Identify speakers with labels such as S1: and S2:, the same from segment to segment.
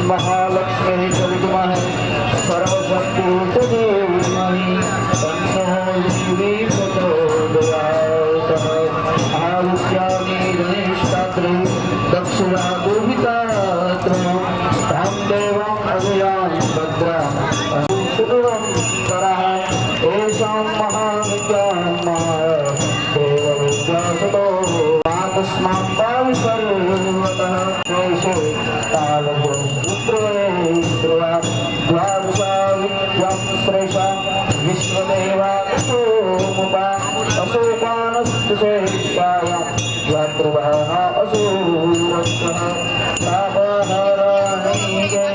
S1: महालक्ष्मी चरितमहे सर्वशक्तिदेवमहि तन्नो प्रचोदयात् आदित्यानि गणेशतात्रे दक्षिणा दुर्भितात्र रामदेवम् अभयान् भद्राम् सुदूरं करः एषां महाविद्यां देवविद्यासतो तस्मात् पाविसर्वतः शेषे तालपुत्रवेश्रुवा द्वादशाविद्यां श्रेषा विश्वदेवासोमुपा अशोकानस्तुशेषायां यात्रुवः असूरस्तः तापहरणीये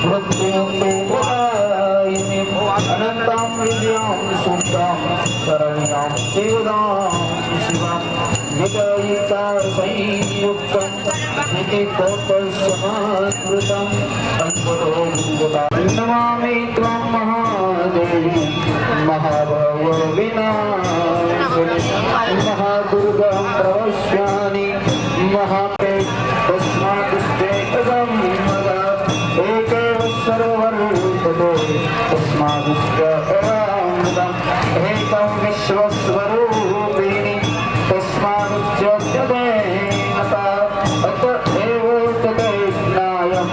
S1: मृत्युमुक्तिप्रदायिनीं अनन्तां विद्यां सुप्तां शरण्यां शिवदां शिवां नितयुक्तं नितिकोपसमाकृतं नमामि त्वां महादेवी महाभवविनाशिनी महादुर्गां प्रवक्ष्यामि महाते तस्मादुष्टे पदं मदा एकेव सर्ववर्तते तस्मादुष्टे परामदम् एकं विश्वस्वरूपिणी तस्मादुच्यते नता अत एव तते ज्ञायम्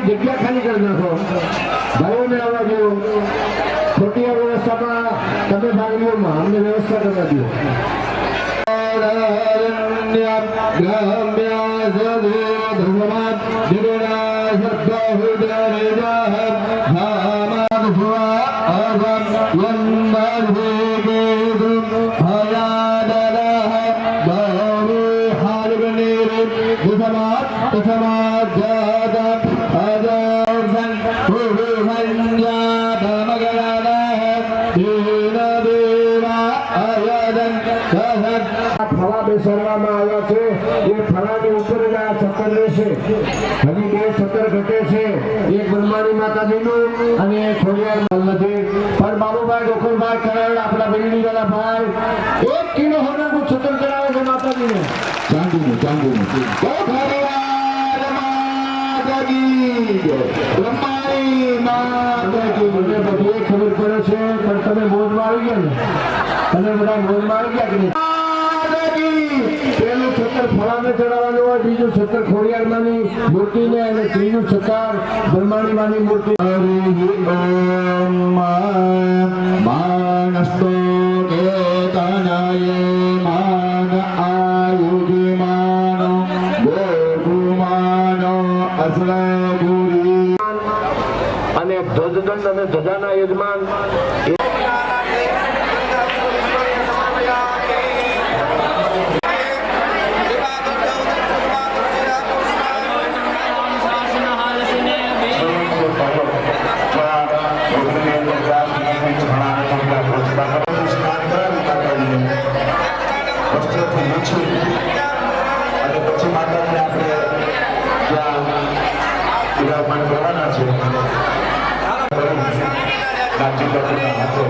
S1: जग्या खाली कर नाखो भाइयों ने आवाज दो छोटी व्यवस्था का तब भाग लियो हमने व्यवस्था करना दियो बाबूभाई गोकुलभाई करण अपना बिल्ली वाला भाई 1 किलो होना को छतर कराओगे माता जी ने चांदी में मुझे बધી ખબર પડે છે પણ તમે મોજમાં આવી ગયા ને તમે બધા મોજમાં આવી ગયા કે નહીં પેલું છત્ર ફળાને ચડાવવાનું હોય બીજું છત્ર ખોડિયારમાંની મૂર્તિને અને ત્રીજું છત્ર બ્રહ્માણીમાંની મૂર્તિ
S2: અસ્તો કેતનયે માન આયુધિમાનો ગોધુમાનો અસલગુરી
S1: અને ધ્વજદંડ અને ધજાના યજમાન
S2: અને પછી માતાને આપણે ત્યાં વિરાજમાન કરવાના છે નાચી કરવાના હાથે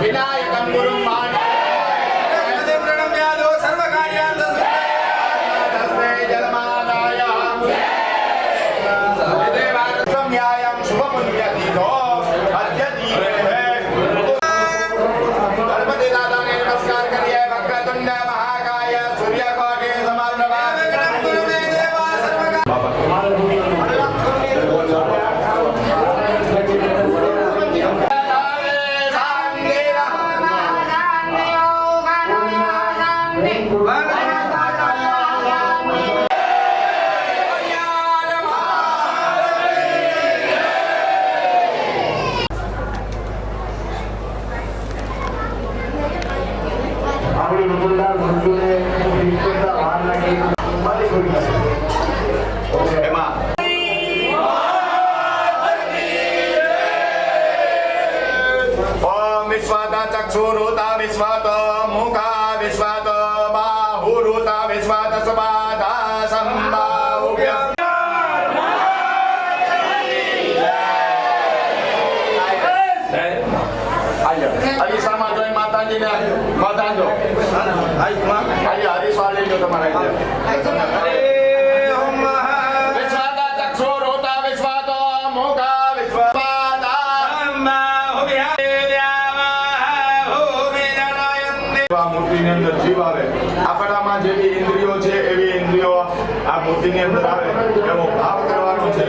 S2: વિનાયકમ ગુરુમ गणपति दादा ने नमस्कार करिए वक्रतुंड महाकाय सूर्यकोटि समप्रभा
S1: આપણી વકીલદાર મંજૂરે વિશ્વતા વાર લાગી મારી કોઈ
S2: ओम विश्वाता चक्षुरुता विश्वात मुखा विश्वात बाहुरुता विश्वात समाधा संबाहुभ्य हरीशा માં જોઈ માતાજીને બધાજો આઈ હરીશા લઈ લો તમારે વિશ્વાતા ચક્ષુરુતા વિશ્વાત મુખા વિશ્વાત મૂર્તિની અંદર જીવ આવે આપણામાં જેવી ઇન્દ્રિયો છે એવી ઇન્દ્રિયો આ મૂર્તિની અંદર આવે એવો ભાવ કરવાનો છે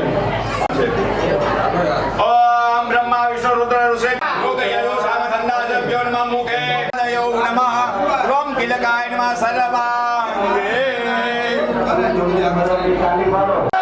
S2: ઓમ બ્રહ્મા વિષ્ણુ રુદ્ર ઋષિ યોગયો સામખંડાજભ્યો નમઃ મુખે યો નમઃ રોમ કિલકાય નમઃ સર્વાંગે
S1: તાલી મારો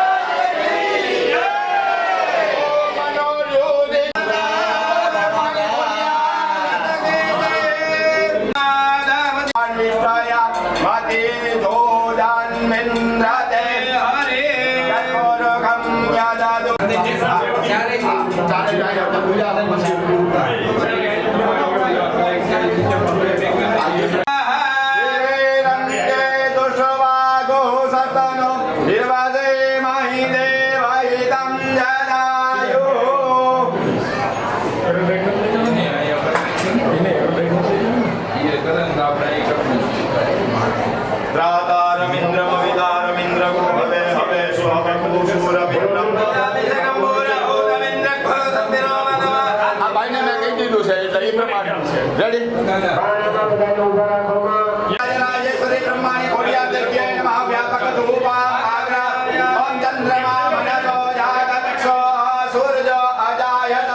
S2: Ready?
S1: બધાને ઉભા રાખવામાં
S2: राजेश्वरी ब्रह्माणी खोलिया देव्यै नमः व्यापक धूपा आग्रा ओम चंद्रमा मनसो जातक्षो सूर्यो अजायत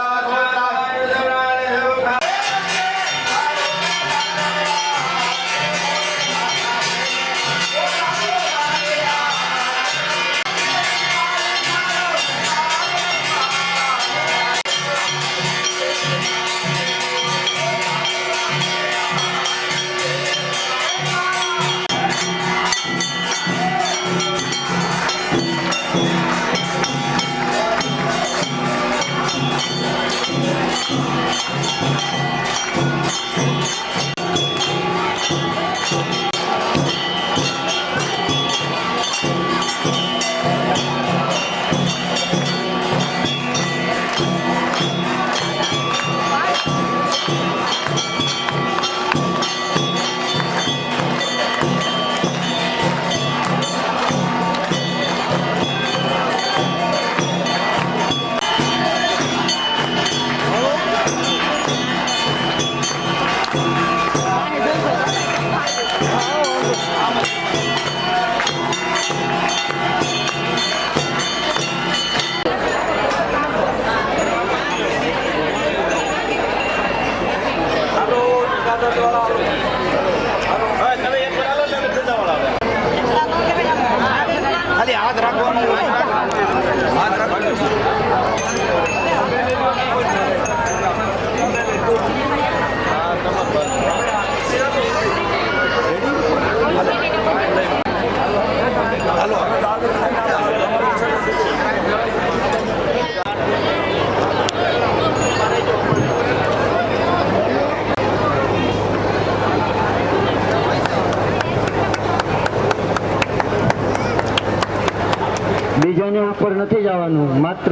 S1: બીજાને ઉપર નથી જવાનું, માત્ર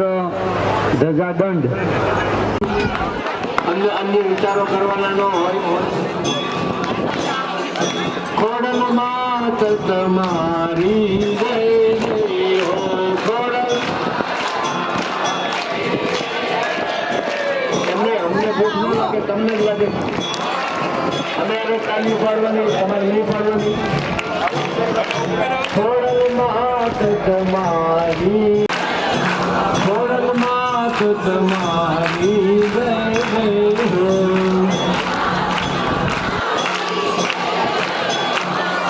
S1: ધજાદંડ. અન્ય વિચારો કરવાના ન હોય. ખોડલમાં તમારી જય જય હો ખોડલ. અમને ભૂખ ન લાગે, તમને જ લાગે. અમે એને તાલી પાડવાની, તમારે નહીં પાડવાની. ખોડલમાં તમારી, ખોડલમાં તમારી જય જય હો.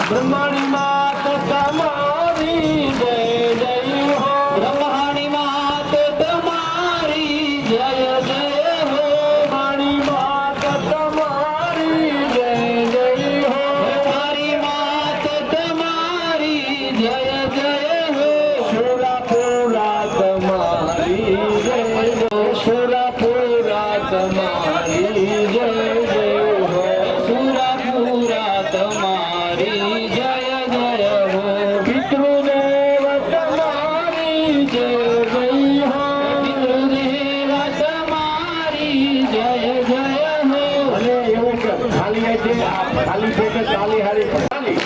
S1: બ્રહ્માણી માત તમારી જય જય હો. બ્રહ્માણી માત તમારી જય જય હો. બ્રહ્માણી માત તમારી જય જય હો. બ્રહ્માણી માત તમારી જય જય હો. શૂરાપુરા તમારી જય જય. શૂરાપુરા તમારી જય જય હો. શૂરાપુરા તમારી જય જય હો. પિતૃદેવ તમારી જય જય હો. પિતૃદેવ તમારી જય જય હો. અને એવું કે ખાલી છે, ખાલી પેટે ચાલી હારી ચાલી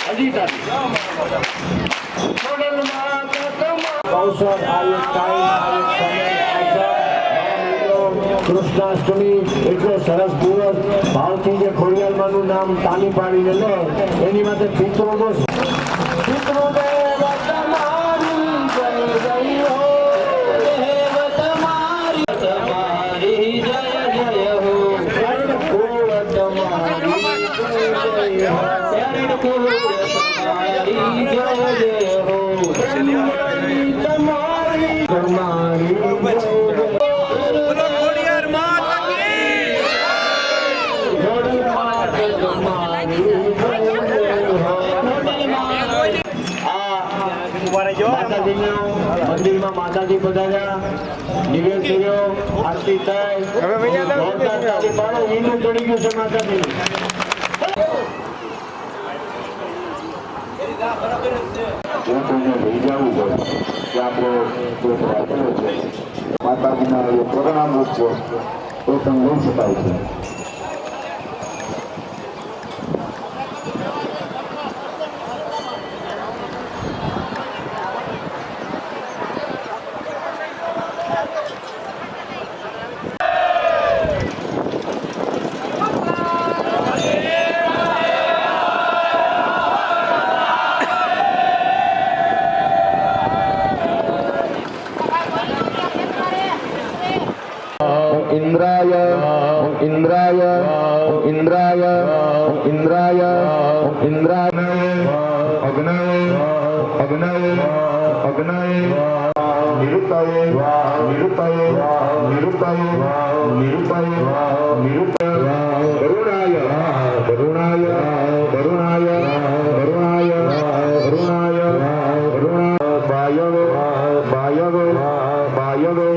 S1: હજી ચાલી. કૃષ્ણાષ્ટમી એટલો સરસ દિવસ, ભાવથી જે ખોડિયારમાંનું નામ તાની પાડીને લે એની માટે પિતૃનો પિતૃદેવ તમારી જય જય હો. દેવ તમારી તમારી જય જય હો. કુળ તમારી જય જય હો. કુળ તમારી જય જય હો. તમારી તમારી જય જય હો. મંદિરમાં માતાજી પધાર્યા, નિવેદ કર્યો, આરતી થઈ. ઈનું ચડી ગયું છે માતાજી.
S3: માતાજીના એ પ્રણામ રૂપ છે એ પણ લઈ શકાય છે. इंद्राय इंद्राय इंद्राय इंद्राय इंद्राय अग्नये अग्नये अग्नये निरुपये निरुपये निरुपये निरुपये निरुपये वरुणाय वरुणाय वरुणाय वरुणाय वरुणाय वरुणाय वायवे वायवे वायवे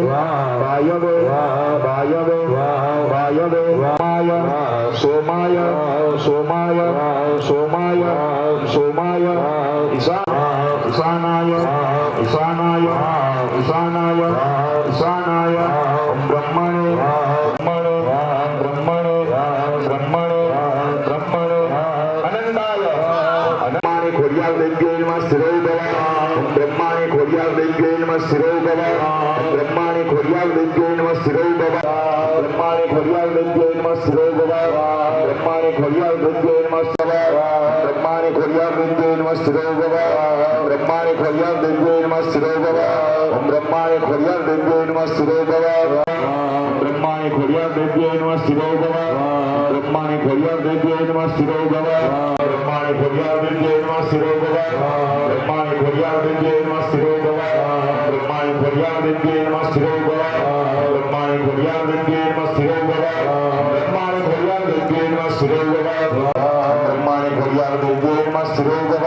S3: वायवे वायवे वायवे वाय सोमाय सोमाय सोमाय सोमाय ईशानाय ईशानाय ईशानाय ईशानाय ब्रह्मणे ब्रह्मणे ब्रह्मणे ब्रह्मणे ब्रह्मणे अनंताय अनंताय खोडियाल देव्यै नमः शिरो भव ब्रह्माणे खोडियाल देव्यै नमः शिरो भव ब्रह्माणे खोडियाल देव्यै नमः शिरो भव ब्रह्माणे खोडियाल देव्यै नमः शिरो भव ब्रह्माणे खोडियाल देव्यै नमः शिरो ब्रह्माणे खोडियाल देव्यै नमः शिरो भव ब्रह्माणे खोडियाल देव्यै नमः शिरो भव ब्रह्माणे खोडियाल देव्यै नमः शिरो भव ब्रह्माणे खोडियाल देव्यै नमः शिरो भव ब्रह्माणे खोडियाल देव्यै नमः शिरो भव ब्रह्माणे खोडियाल देव्यै नमः शिरो भव ब्रह्माणे खोडियाल देव्यै नमः शिरो भव ब्रह्माणे खोडियाल देव्यै नमः शिरो भव ब्रह्माणे खोडियाल देव्यै नमः शिरो भव ब्रह्माणे खोडियाल देव्यै नमः शिरो भव ब्रह्माणे खोडियाल देव्यै नमः शिरो भव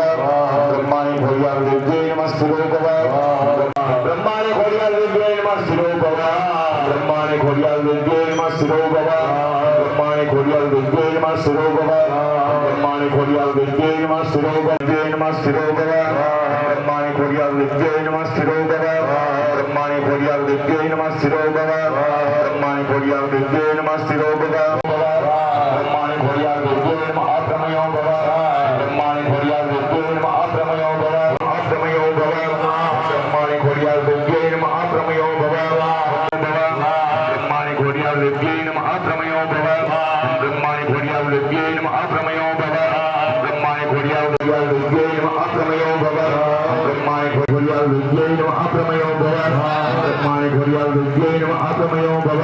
S3: ब्रह्माणे खोडियाल देव्यै नमः शिरो भव ब्रह्माणे खोडियाल देव्यै नमः शिरो भव ब्रह्माणि खोडियाल देव्यै नमः शिरो भव ब्रह्माणि खोडियाल देव्यै नमः शिरो भव ब्रह्माणि खोडियाल देव्यै नमः शिरो भव नमः शिरो भव ब्रह्माणि खोडियाल देव्यै नमः शिरो भव ब्रह्माणि खोडियाल देव्यै नमः शिरो भव ब्रह्माणि खोडियाल देव्यै नमः शिरो भव ब्रह्माणि खोडियाल देव्यै नमः अप्रमयो भव ब्रह्माणि खोडियाल देव्यै नमः अप्रमयो भव अप्रमयो भव ब्रह्माणि खोडियाल देव्यै नमः अप्रमयो भव ब्रह्माणि खोडियाल देव्यै नमः अप्रमयो भव ब्रह्माणि खोडियाल देव्यै नमः अप्रमयो भव ब्रह्माणि खोडियाल देव्यै नमः अप्रमयो भव ब्रह्माणि खोडियाल देव्यै नमः अप्रमयो भव ब्रह्माणि खोडियाल देव्यै नमः अप्रमयो भव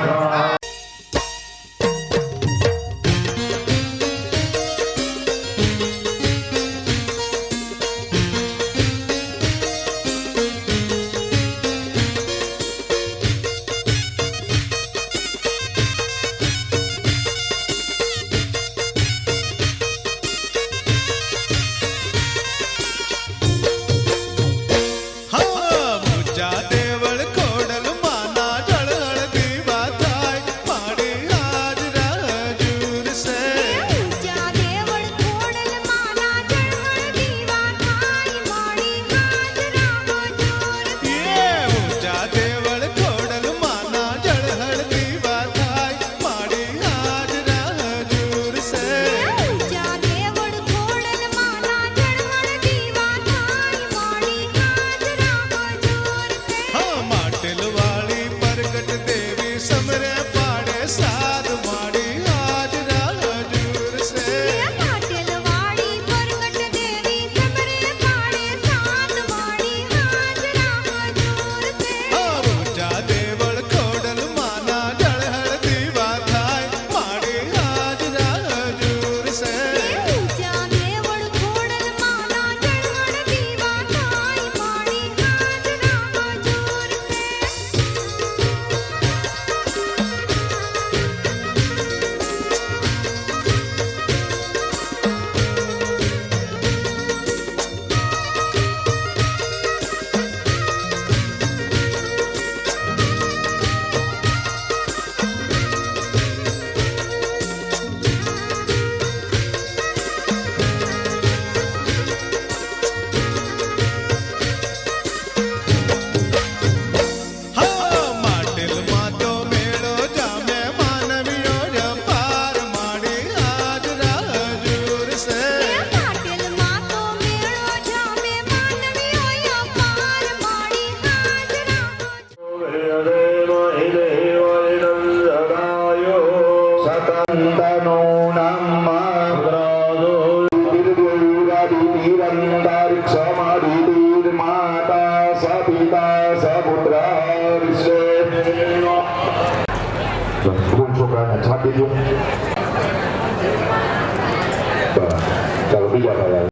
S3: Kalau bijak lah.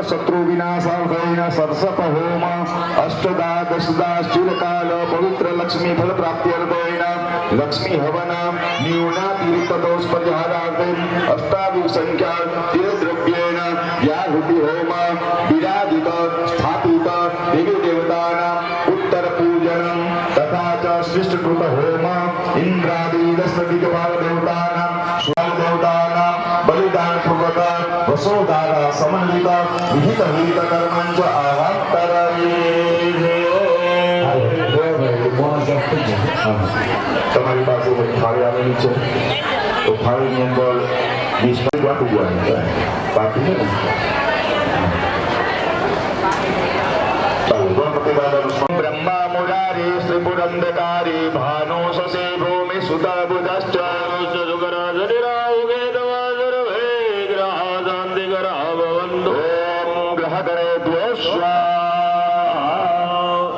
S3: शत्रु विनाशार्थेन सरसप होम अष्टदा दशदा चिरकाल पवित्र लक्ष्मी फल प्राप्त्यर्थेन लक्ष्मी हवन न्यूनातिरिक्त दोष परिहारार्थे अष्टादश संख्या तीर्थद्रव्येन याहुति होम विराजित स्थापित देवी देवतानां उत्तर पूजनं तथा च सृष्टकृत होम इंद्रादि दश दिग्पाल देवतानां स्वाम देवतानां बलिदान पूर्वक वसोदारा समन्वित विहित विहित कर्मांच आवांतराये તમારી પાસે થાળી આવેલી છે તો થાળીની અંદર 20 વાટું બાકી છે ગણપતિ દાદા બ્રહ્મા મુરારી શ્રીપુરંદકારી ભાનો સસે ભૂમિ સુતા બુધશ્ચ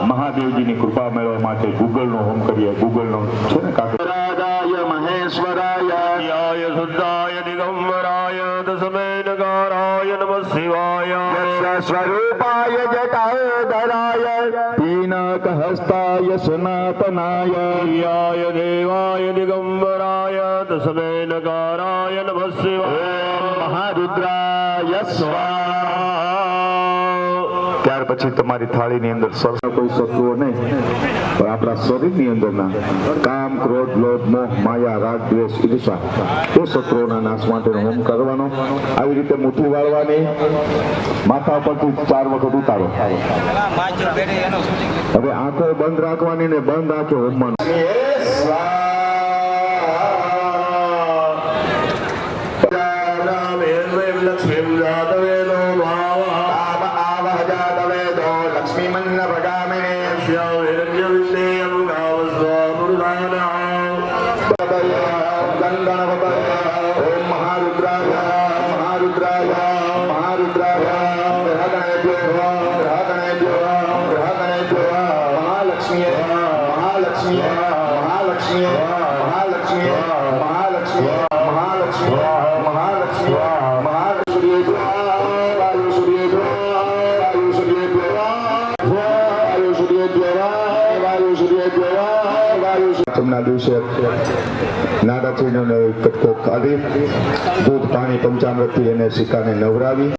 S3: મહાદેવજીની કૃપા મેળવવા માટે ગૂગલનો હોમ કરીએ. ગૂગલનો છે ને કાકા? રાજાય મહેશ્વરાય યાય શુદ્ધાય દિગંબરાય દસમે નગારાય નમઃ શિવાય સ્વરૂપાય જટાધરાય પીનક હસ્તાય સનાતનાય યાય દેવાય દિગંબરાય દસમે નગારાય નમઃ શિવાય મહારુદ્રાય સ્વાહા. ત્યાર પછી તમારી થાળીની અંદર કોઈ શત્રુઓ નહીં, પણ આપણા શરીરની અંદરના કામ, ક્રોધ, લોભ, મોહ, માયા, રાગ, દ્વેષ, ઈર્ષા એ શત્રુઓના નાશ માટેનો હોમ કરવાનો. આવી રીતે મુઠ્ઠી વાળવાની, માથા પરથી 4 વખત ઉતારો. હવે આંખો બંધ રાખવાની ને બંધ આંખે હોમવાનું. ના દિવસે નાડા થઈને કટકો કાઢી દૂધ, પાણી, પંચામૃતથી એને સિક્કાને નવરાવી.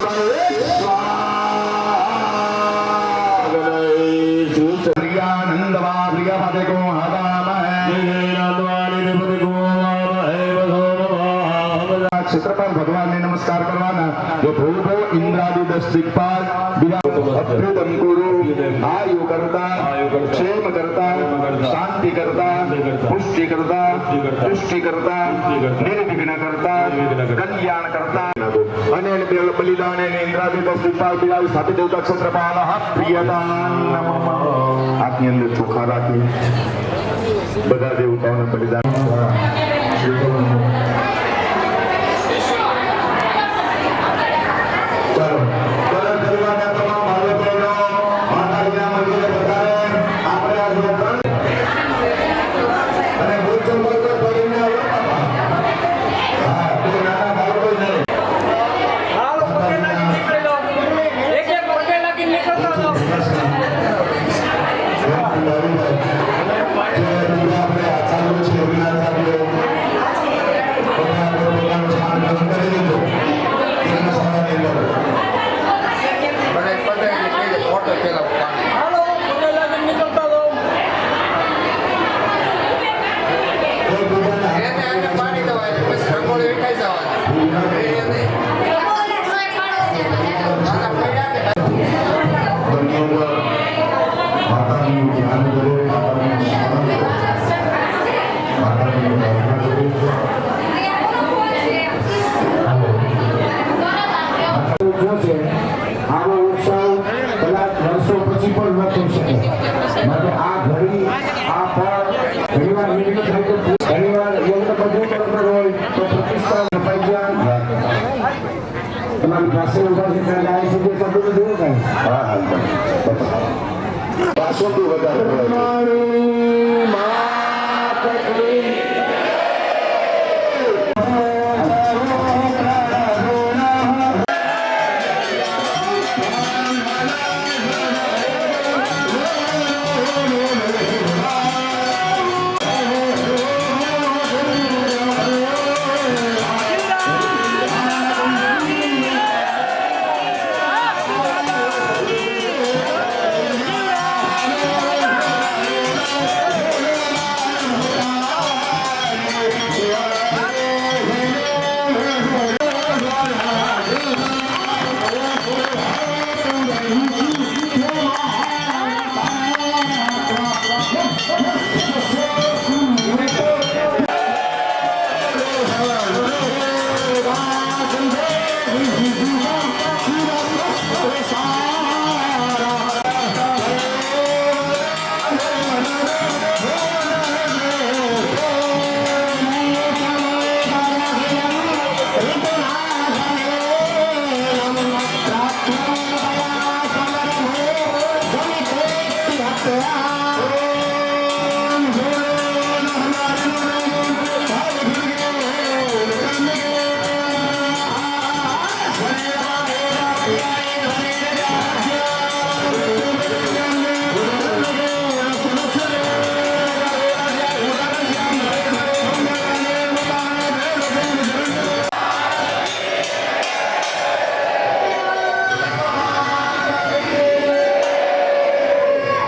S3: ક્ષેત્રપાલ ભગવાનને નમસ્કાર કરવાના. જો ભૂલો ઇન્દ્રાદિ 10 દિક્પાલ અભ્યુદમ ગુરુ આયુ કરતા, ક્ષેમ કરતા, શાંતિ કરતા, પુષ્ટિ કરતા, પુષ્ટિ કરતા, નિર્વિઘ્ન કરતા, કલ્યાણ કરતા અને બલિદાન ઇન્દ્રાદિ 10 દિક્પાલ બિલાવી સ્થાપિત દેવતા ક્ષેત્રપાલ પ્રિયદાન નમઃ. હાથની અંદર ચોખા રાખી બધા દેવતાઓને બલિદાન.
S1: આવો ઉત્સવ કદાચ વર્ષો પછી પણ ન થઈ શકે. માટે આ ઘડી, આ ફળ ઘણીવાર મિલકત હોય તો ઘણીવાર યંત્ર બધું બરોબર હોય તો પ્રતિષ્ઠા પૈસા તમારી પાસે ઉભા છે ત્યાં જાય છે જે બધું બધું કાંઈ પાછો બી વધારે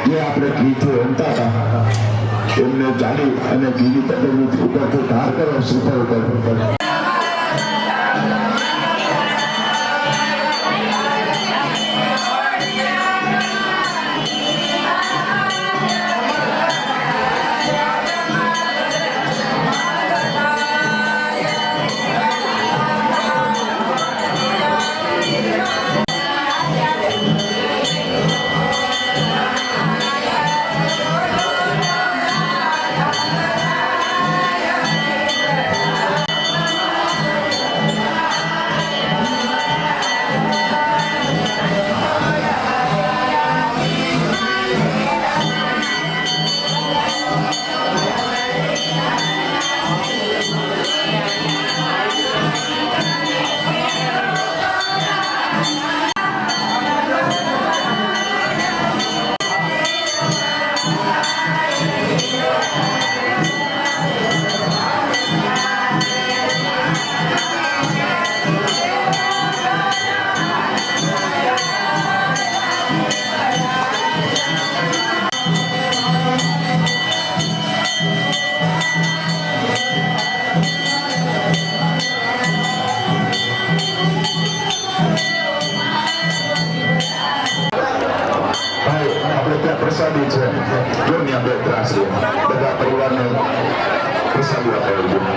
S3: જે આપણે ગીતો રમતા હતા એમને ચાલી અને ગીરી પતંગ ઉપરથી ધાર કરો સુપર ઉપર પ્રસાદી છે જો ત્યાં બે ત્રાસ છે બધા પરિવારને પ્રસાદી અપાવી છે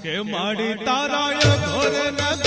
S4: કે માડી તારાય ઘોર ન